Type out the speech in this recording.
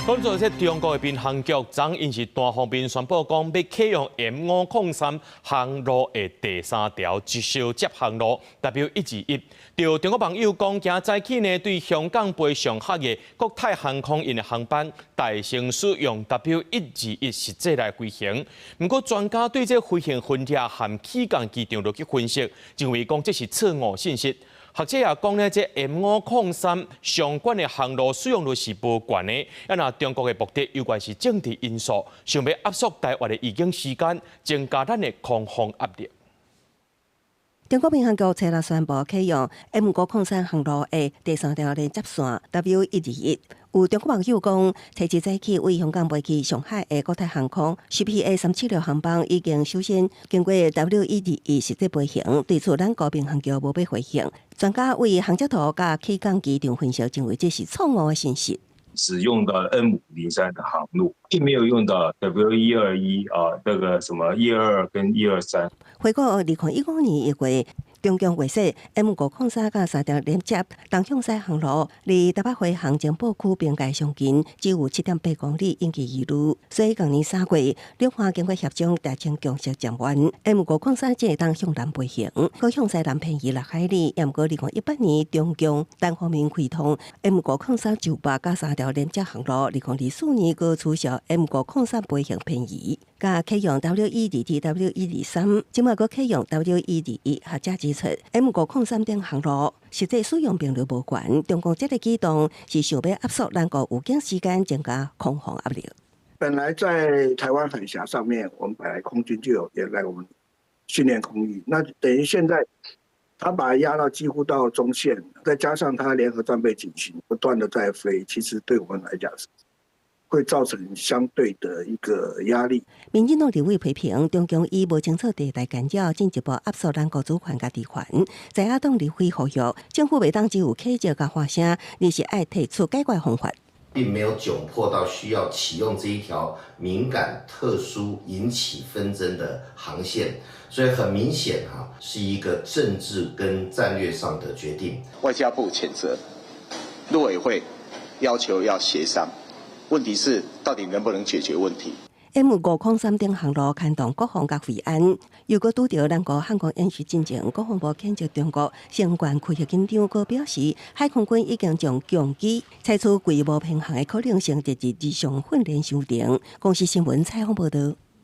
讲做这中国的民航局昨因是单方面宣布讲要启用 M503航路的第3条直销接航路 W121。就中国网友讲，今早起呢对香港飞上海的国泰航空因的航班大乘使用 W121实际来飞行。不过专家对这飞行分列和起降机场落去分析，认为讲这是错误信息。学者也讲呢，这 M503相关的航路使用率是无悬的。那中国的目的有关是政治因素，想要压缩台湾的预警时间，增加咱的空防压力。中国民航局昨日宣布启用 M503航路的第3条连接线 W121。有中国网友讲，提前早起为香港飞去上海的国泰航空 CPA376航班已经首先经过 W121实际飞行，对此咱国民航局无要回应。专家为航接图甲起降机场分析，认为这是错误的信息。使用的 M503的航路，并没有用到 W121这个什么122跟123。回顾2015年1月。中共卫星 M503甲3条连接东向西航路，离台北飞航情报区边界上近，只有7.8公里，引起疑虑。所以，今年3月，两方经过协商达成共识暂缓 M503只会当向南飞行，可向西南偏移6海里。也不过，2018年中共单方面开通 M503就8甲3条连接航路，2024年个取消 M503飞行偏移，甲启用 W122、W123，今麦个启用 W121，学者指出 M503等航路实际使用频率无悬，中共这个举动是想要压缩咱国预警时间，增加空防压力。本来在台湾海峡上面，我们本来空军就有也来我们训练空域，那等于现在他把它压到几乎到中线，再加上他联合战备警巡不断的在飞，其实对我们来讲是会造成相对的一个压力。民进党立委批评中共以无清楚地带干扰，进一步压缩咱国主权甲地权。在野党立委呼吁，政府袂当只有客气甲发声，而是爱提出解决方法。并没有窘迫到需要启用这一条敏感、特殊、引起纷争的航线，所以很明显是一个政治跟战略上的决定。外交部谴责，陆委会要求要协商，问题是到底能不能解决问题？M503等航路牵动国防甲维安，如果拄到咱国汉光演习进程，国防部谴责中国相关开核紧张，佮表示海空军已经将强机采取规模偏航的可能性，直至日常训练修订。公司新闻采访报道。